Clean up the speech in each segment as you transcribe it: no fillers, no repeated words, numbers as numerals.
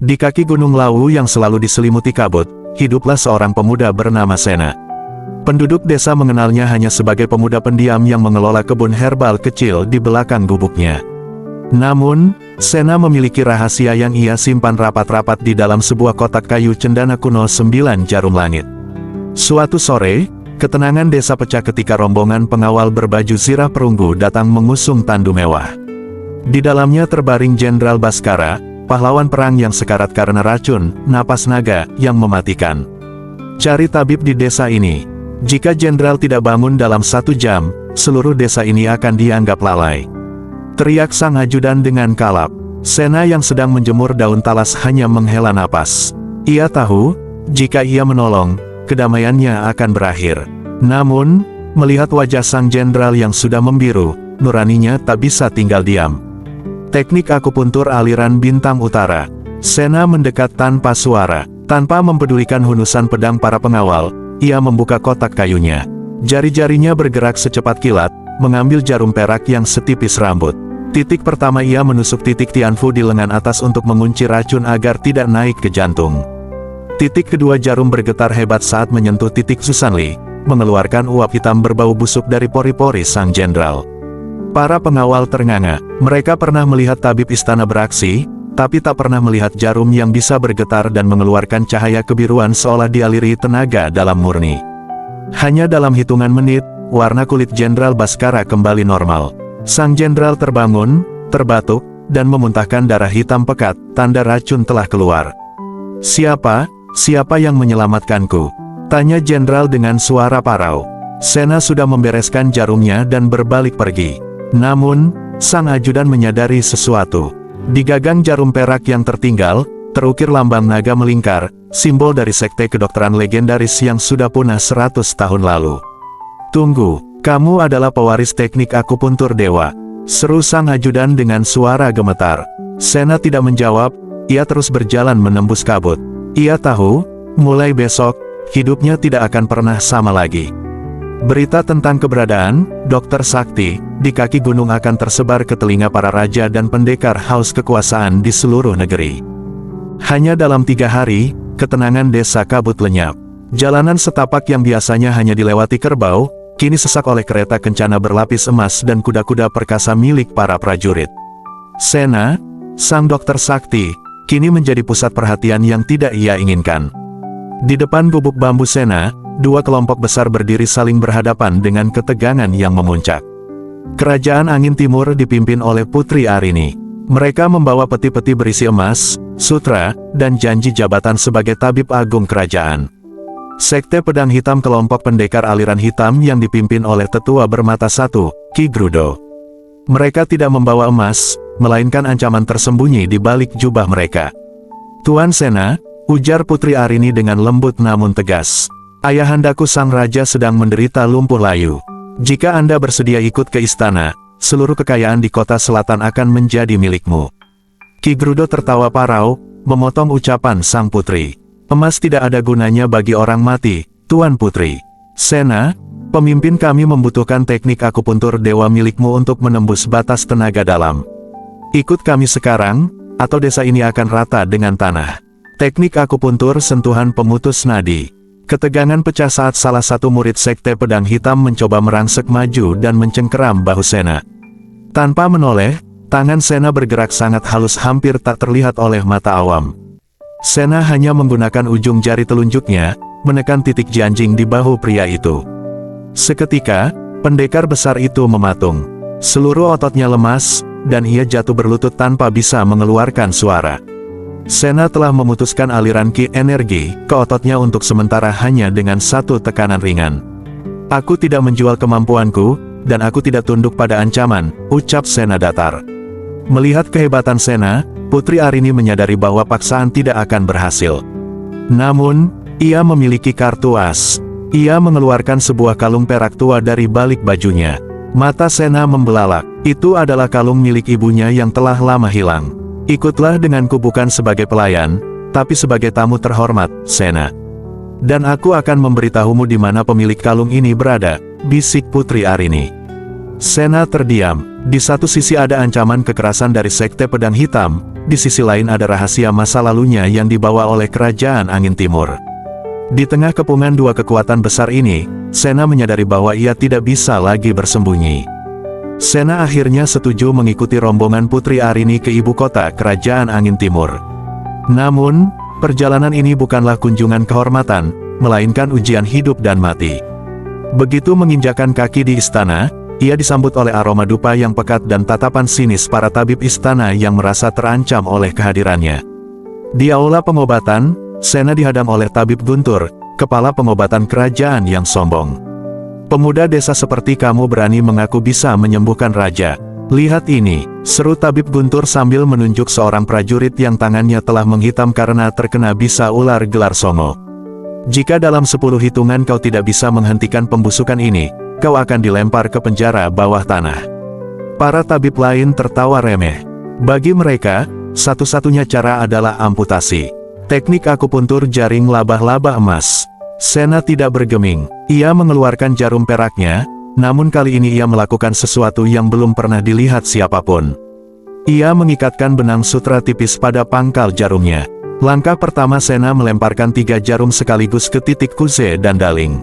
Di kaki Gunung Lawu yang selalu diselimuti kabut, hiduplah seorang pemuda bernama Sena. Penduduk desa mengenalnya hanya sebagai pemuda pendiam yang mengelola kebun herbal kecil di belakang gubuknya. Namun, Sena memiliki rahasia yang ia simpan rapat-rapat di dalam sebuah kotak kayu cendana kuno 9 jarum langit. Suatu sore, ketenangan desa pecah ketika rombongan pengawal berbaju zirah perunggu datang mengusung tandu mewah. Di dalamnya terbaring Jenderal Baskara, pahlawan perang yang sekarat karena racun, napas naga, yang mematikan. Cari tabib di desa ini. Jika jenderal tidak bangun dalam 1 jam, seluruh desa ini akan dianggap lalai. Teriak sang ajudan dengan kalap. Sena yang sedang menjemur daun talas hanya menghela napas. Ia tahu, jika ia menolong, kedamaiannya akan berakhir. Namun, melihat wajah sang jenderal yang sudah membiru, nuraninya tak bisa tinggal diam. Teknik akupuntur aliran bintang utara. Sena mendekat tanpa suara, tanpa mempedulikan hunusan pedang para pengawal. Ia membuka kotak kayunya. Jari-jarinya bergerak secepat kilat, mengambil jarum perak yang setipis rambut. Titik pertama ia menusuk titik Tianfu di lengan atas untuk mengunci racun agar tidak naik ke jantung. Titik kedua jarum bergetar hebat saat menyentuh titik Susanli, mengeluarkan uap hitam berbau busuk dari pori-pori sang jenderal. Para pengawal ternganga. Mereka pernah melihat tabib istana beraksi, tapi tak pernah melihat jarum yang bisa bergetar dan mengeluarkan cahaya kebiruan seolah dialiri tenaga dalam murni. Hanya dalam hitungan menit, warna kulit Jenderal Baskara kembali normal. Sang jenderal terbangun, terbatuk, dan memuntahkan darah hitam pekat, tanda racun telah keluar. Siapa yang menyelamatkanku? Tanya jenderal dengan suara parau. Sena sudah membereskan jarumnya dan berbalik pergi. Namun, sang ajudan menyadari sesuatu. Di gagang jarum perak yang tertinggal, terukir lambang naga melingkar, simbol dari sekte kedokteran legendaris yang sudah punah 100 tahun lalu. Tunggu, kamu adalah pewaris teknik akupuntur dewa, seru sang ajudan dengan suara gemetar. Sena tidak menjawab, ia terus berjalan menembus kabut. Ia tahu, mulai besok, hidupnya tidak akan pernah sama lagi. Berita tentang keberadaan Dr. Sakti di kaki gunung akan tersebar ke telinga para raja dan pendekar haus kekuasaan di seluruh negeri. Hanya dalam 3 hari, ketenangan desa kabut lenyap. Jalanan setapak yang biasanya hanya dilewati kerbau, kini sesak oleh kereta kencana berlapis emas dan kuda-kuda perkasa milik para prajurit. Sena, sang Dr. Sakti, kini menjadi pusat perhatian yang tidak ia inginkan. Di depan gubuk bambu Sena, 2 kelompok besar berdiri saling berhadapan dengan ketegangan yang memuncak. Kerajaan Angin Timur dipimpin oleh Putri Arini. Mereka membawa peti-peti berisi emas, sutra, dan janji jabatan sebagai tabib agung kerajaan. Sekte Pedang Hitam kelompok pendekar aliran hitam yang dipimpin oleh tetua bermata satu, Ki Grudo. Mereka tidak membawa emas, melainkan ancaman tersembunyi di balik jubah mereka. Tuan Sena, ujar Putri Arini dengan lembut namun tegas. Ayahandaku sang raja sedang menderita lumpuh layu. Jika Anda bersedia ikut ke istana, seluruh kekayaan di kota selatan akan menjadi milikmu. Ki Grudo tertawa parau, memotong ucapan sang putri. Emas tidak ada gunanya bagi orang mati, Tuan Putri. Sena, pemimpin kami membutuhkan teknik akupuntur dewa milikmu untuk menembus batas tenaga dalam. Ikut kami sekarang, atau desa ini akan rata dengan tanah. Teknik akupuntur sentuhan pemutus nadi. Ketegangan pecah saat salah satu murid sekte pedang hitam mencoba merangsek maju dan mencengkeram bahu Sena. Tanpa menoleh, tangan Sena bergerak sangat halus hampir tak terlihat oleh mata awam. Sena hanya menggunakan ujung jari telunjuknya, menekan titik janjing di bahu pria itu. Seketika, pendekar besar itu mematung. Seluruh ototnya lemas, dan ia jatuh berlutut tanpa bisa mengeluarkan suara. Sena telah memutuskan aliran ki energi ke ototnya untuk sementara hanya dengan 1 tekanan ringan. Aku tidak menjual kemampuanku, dan aku tidak tunduk pada ancaman, ucap Sena datar. Melihat kehebatan Sena, Putri Arini menyadari bahwa paksaan tidak akan berhasil. Namun, ia memiliki kartu as. Ia mengeluarkan sebuah kalung perak tua dari balik bajunya. Mata Sena membelalak. Itu adalah kalung milik ibunya yang telah lama hilang. Ikutlah denganku bukan sebagai pelayan, tapi sebagai tamu terhormat, Sena. Dan aku akan memberitahumu di mana pemilik kalung ini berada, bisik Putri Arini. Sena terdiam. Di satu sisi ada ancaman kekerasan dari Sekte Pedang Hitam, di sisi lain ada rahasia masa lalunya yang dibawa oleh Kerajaan Angin Timur. Di tengah kepungan dua kekuatan besar ini, Sena menyadari bahwa ia tidak bisa lagi bersembunyi. Sena akhirnya setuju mengikuti rombongan Putri Arini ke ibu kota Kerajaan Angin Timur. Namun, perjalanan ini bukanlah kunjungan kehormatan, melainkan ujian hidup dan mati. Begitu menginjakan kaki di istana, ia disambut oleh aroma dupa yang pekat dan tatapan sinis para tabib istana yang merasa terancam oleh kehadirannya. Di aula pengobatan, Sena dihadang oleh Tabib Guntur, kepala pengobatan kerajaan yang sombong. "Pemuda desa seperti kamu berani mengaku bisa menyembuhkan raja. Lihat ini," seru Tabib Guntur sambil menunjuk seorang prajurit yang tangannya telah menghitam karena terkena bisa ular gelar songo. "Jika dalam 10 hitungan kau tidak bisa menghentikan pembusukan ini, kau akan dilempar ke penjara bawah tanah." Para tabib lain tertawa remeh. Bagi mereka, satu-satunya cara adalah amputasi. Teknik akupuntur jaring laba-laba emas. Sena tidak bergeming. Ia mengeluarkan jarum peraknya, namun kali ini ia melakukan sesuatu yang belum pernah dilihat siapapun. Ia mengikatkan benang sutra tipis pada pangkal jarumnya. Langkah pertama Sena melemparkan 3 jarum sekaligus ke titik kuze dan daling.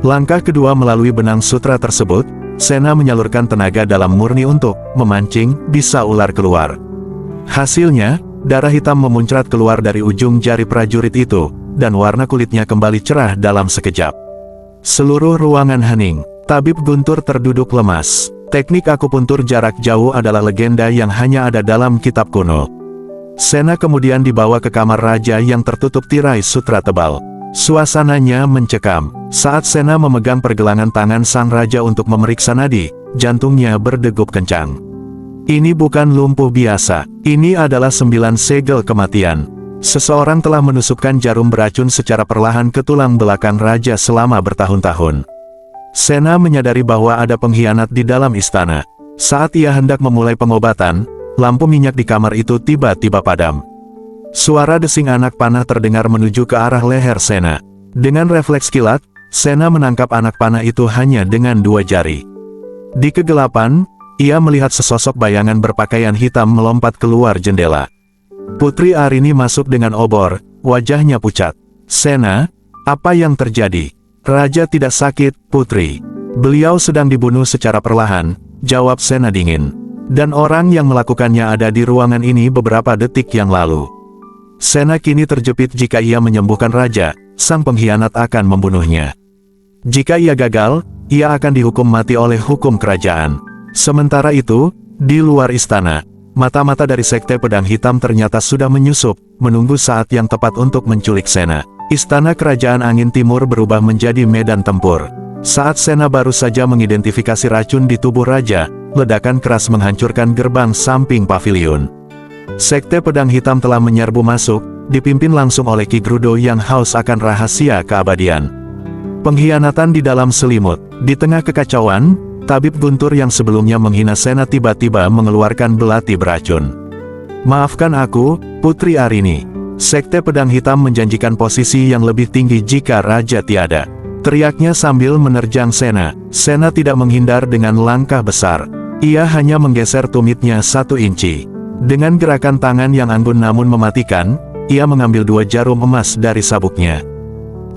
Langkah kedua melalui benang sutra tersebut, Sena menyalurkan tenaga dalam murni untuk memancing bisa ular keluar. Hasilnya, darah hitam memuncrat keluar dari ujung jari prajurit itu, dan warna kulitnya kembali cerah dalam sekejap. Seluruh ruangan hening. Tabib Guntur terduduk lemas. Teknik akupuntur jarak jauh adalah legenda yang hanya ada dalam kitab kuno. Sena kemudian dibawa ke kamar raja yang tertutup tirai sutra tebal. Suasananya mencekam. Saat Sena memegang pergelangan tangan sang raja untuk memeriksa nadi, jantungnya berdegup kencang. Ini bukan lumpuh biasa. Ini adalah 9 segel kematian. Seseorang telah menusukkan jarum beracun secara perlahan ke tulang belakang raja selama bertahun-tahun. Sena menyadari bahwa ada pengkhianat di dalam istana. Saat ia hendak memulai pengobatan, lampu minyak di kamar itu tiba-tiba padam. Suara desing anak panah terdengar menuju ke arah leher Sena. Dengan refleks kilat, Sena menangkap anak panah itu hanya dengan 2 jari. Di kegelapan, ia melihat sesosok bayangan berpakaian hitam melompat keluar jendela. Putri Arini masuk dengan obor, wajahnya pucat. "Sena, apa yang terjadi?" "Raja tidak sakit, Putri. Beliau sedang dibunuh secara perlahan," jawab Sena dingin. "Dan orang yang melakukannya ada di ruangan ini beberapa detik yang lalu." Sena kini terjepit. Jika ia menyembuhkan raja, sang pengkhianat akan membunuhnya. Jika ia gagal, ia akan dihukum mati oleh hukum kerajaan. Sementara itu, di luar istana, mata-mata dari Sekte Pedang Hitam ternyata sudah menyusup, menunggu saat yang tepat untuk menculik Sena. Istana Kerajaan Angin Timur berubah menjadi medan tempur. Saat Sena baru saja mengidentifikasi racun di tubuh raja, ledakan keras menghancurkan gerbang samping paviliun. Sekte Pedang Hitam telah menyerbu masuk, dipimpin langsung oleh Ki Grudo yang haus akan rahasia keabadian. Pengkhianatan di dalam selimut. Di tengah kekacauan, Tabib Guntur yang sebelumnya menghina Sena tiba-tiba mengeluarkan belati beracun. "Maafkan aku, Putri Arini. Sekte Pedang Hitam menjanjikan posisi yang lebih tinggi jika raja tiada," teriaknya sambil menerjang Sena. Sena tidak menghindar dengan langkah besar. Ia hanya menggeser tumitnya 1 inci. Dengan gerakan tangan yang anggun namun mematikan, ia mengambil 2 jarum emas dari sabuknya.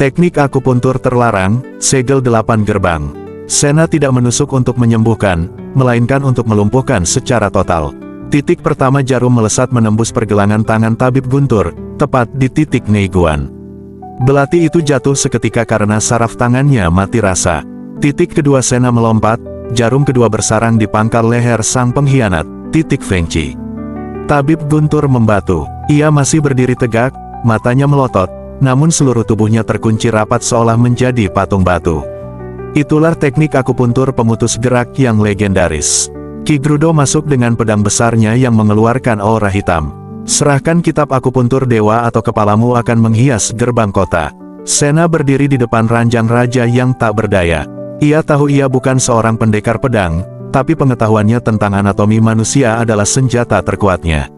Teknik akupuntur terlarang, segel 8 gerbang. Sena tidak menusuk untuk menyembuhkan, melainkan untuk melumpuhkan secara total. Titik pertama jarum melesat menembus pergelangan tangan Tabib Guntur, tepat di titik Neiguan. Belati itu jatuh seketika karena saraf tangannya mati rasa. Titik kedua Sena melompat, jarum kedua bersarang di pangkal leher sang pengkhianat, titik Fengci. Tabib Guntur membatu. Ia masih berdiri tegak, matanya melotot, namun seluruh tubuhnya terkunci rapat seolah menjadi patung batu. Itulah teknik akupuntur pemutus gerak yang legendaris. Ki Grudo masuk dengan pedang besarnya yang mengeluarkan aura hitam. "Serahkan kitab akupuntur dewa atau kepalamu akan menghias gerbang kota." Sena berdiri di depan ranjang raja yang tak berdaya. Ia tahu ia bukan seorang pendekar pedang, tapi pengetahuannya tentang anatomi manusia adalah senjata terkuatnya.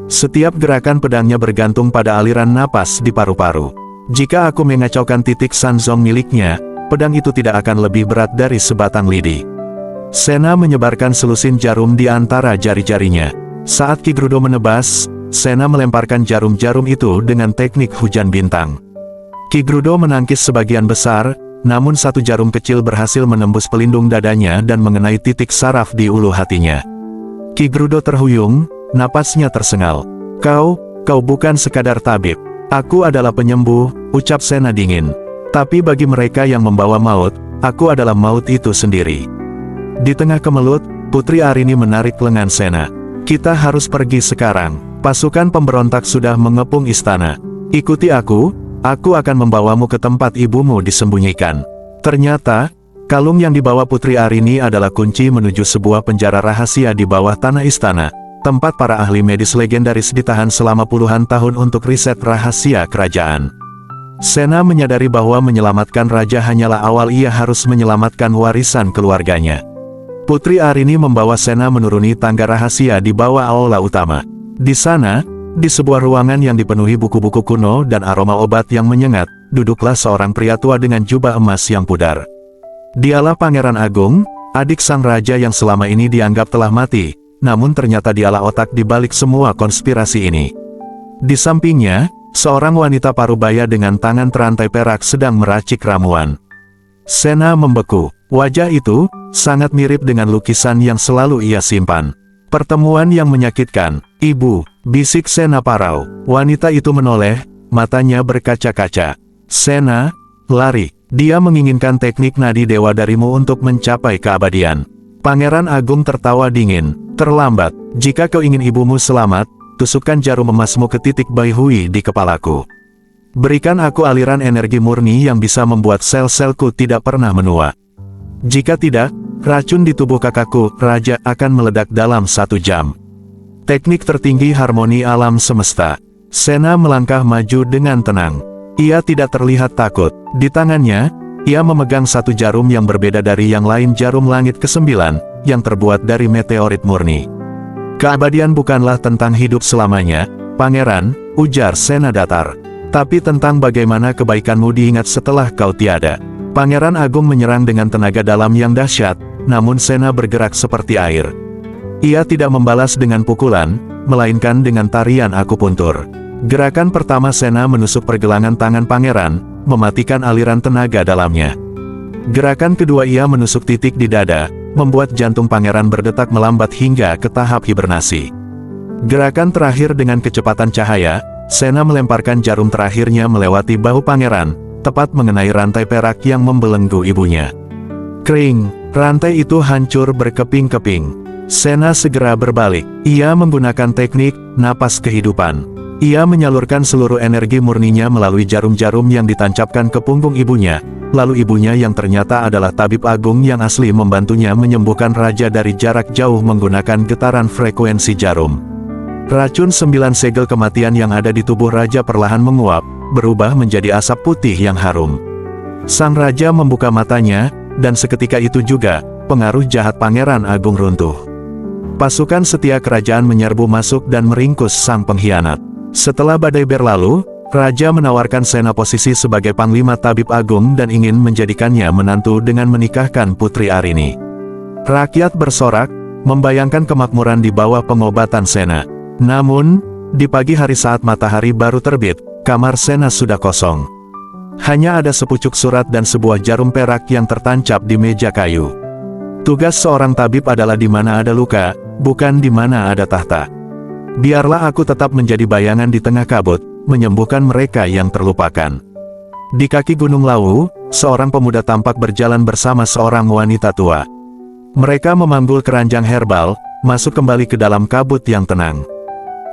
Setiap gerakan pedangnya bergantung pada aliran napas di paru-paru. Jika aku mengacaukan titik Sanzong miliknya, pedang itu tidak akan lebih berat dari sebatang lidi. Sena menyebarkan selusin jarum di antara jari-jarinya. Saat Ki Grudo menebas, Sena melemparkan jarum-jarum itu dengan teknik hujan bintang. Ki Grudo menangkis sebagian besar, namun satu jarum kecil berhasil menembus pelindung dadanya dan mengenai titik saraf di ulu hatinya. Ki Grudo terhuyung, napasnya tersengal. Kau bukan sekadar tabib. Aku adalah penyembuh, ucap Sena dingin. Tapi bagi mereka yang membawa maut, aku adalah maut itu sendiri. Di tengah kemelut, Putri Arini menarik lengan Sena. Kita harus pergi sekarang. Pasukan pemberontak sudah mengepung istana. Ikuti aku akan membawamu ke tempat ibumu disembunyikan. Ternyata, kalung yang dibawa Putri Arini adalah kunci menuju sebuah penjara rahasia di bawah tanah istana, tempat para ahli medis legendaris ditahan selama puluhan tahun untuk riset rahasia kerajaan. Sena menyadari bahwa menyelamatkan raja hanyalah awal, ia harus menyelamatkan warisan keluarganya. Putri Arini membawa Sena menuruni tangga rahasia di bawah aula utama. Di sana, di sebuah ruangan yang dipenuhi buku-buku kuno dan aroma obat yang menyengat, duduklah seorang pria tua dengan jubah emas yang pudar. Dialah Pangeran Agung, adik sang raja yang selama ini dianggap telah mati, namun ternyata dialah otak di balik semua konspirasi ini. Di sampingnya, seorang wanita parubaya dengan tangan terantai perak sedang meracik ramuan. Sena membeku. Wajah itu sangat mirip dengan lukisan yang selalu ia simpan. Pertemuan yang menyakitkan. Ibu, bisik Sena parau. Wanita itu menoleh, matanya berkaca-kaca. Sena, lari. Dia menginginkan teknik nadi dewa darimu untuk mencapai keabadian. Pangeran Agung tertawa dingin. Terlambat. Jika kau ingin ibumu selamat, tusukkan jarum emasmu ke titik Baihui di kepalaku. Berikan aku aliran energi murni yang bisa membuat sel-selku tidak pernah menua. Jika tidak, racun di tubuh kakakku, raja, akan meledak dalam 1 jam. Teknik tertinggi harmoni alam semesta. Sena melangkah maju dengan tenang. Ia tidak terlihat takut. Di tangannya, ia memegang satu jarum yang berbeda dari yang lain, jarum langit ke-9, yang terbuat dari meteorit murni. Keabadian bukanlah tentang hidup selamanya, pangeran, ujar Sena datar. Tapi tentang bagaimana kebaikanmu diingat setelah kau tiada. Pangeran Agung menyerang dengan tenaga dalam yang dahsyat, namun Sena bergerak seperti air. Ia tidak membalas dengan pukulan, melainkan dengan tarian akupuntur. Gerakan pertama Sena menusuk pergelangan tangan pangeran, mematikan aliran tenaga dalamnya. Gerakan kedua ia menusuk titik di dada, membuat jantung pangeran berdetak melambat hingga ke tahap hibernasi. Gerakan terakhir dengan kecepatan cahaya, Sena melemparkan jarum terakhirnya melewati bahu pangeran, tepat mengenai rantai perak yang membelenggu ibunya. Kring, rantai itu hancur berkeping-keping. Sena segera berbalik. Ia menggunakan teknik napas kehidupan. Ia menyalurkan seluruh energi murninya melalui jarum-jarum yang ditancapkan ke punggung ibunya. Lalu ibunya yang ternyata adalah tabib agung yang asli membantunya menyembuhkan raja dari jarak jauh menggunakan getaran frekuensi jarum. Racun 9 segel kematian yang ada di tubuh raja perlahan menguap, berubah menjadi asap putih yang harum. Sang raja membuka matanya, dan seketika itu juga, pengaruh jahat Pangeran Agung runtuh. Pasukan setia kerajaan menyerbu masuk dan meringkus sang pengkhianat. Setelah badai berlalu, raja menawarkan Sena posisi sebagai Panglima Tabib Agung dan ingin menjadikannya menantu dengan menikahkan Putri Arini. Rakyat bersorak, membayangkan kemakmuran di bawah pengobatan Sena. Namun, di pagi hari saat matahari baru terbit, kamar Sena sudah kosong. Hanya ada sepucuk surat dan sebuah jarum perak yang tertancap di meja kayu. Tugas seorang tabib adalah di mana ada luka, bukan di mana ada tahta. Biarlah aku tetap menjadi bayangan di tengah kabut, menyembuhkan mereka yang terlupakan. Di kaki Gunung Lawu, seorang pemuda tampak berjalan bersama seorang wanita tua. Mereka memanggul keranjang herbal, masuk kembali ke dalam kabut yang tenang.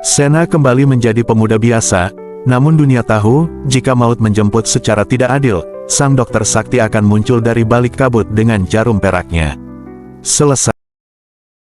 Sena kembali menjadi pemuda biasa, namun dunia tahu, jika maut menjemput secara tidak adil, sang dokter sakti akan muncul dari balik kabut dengan jarum peraknya. Selesai.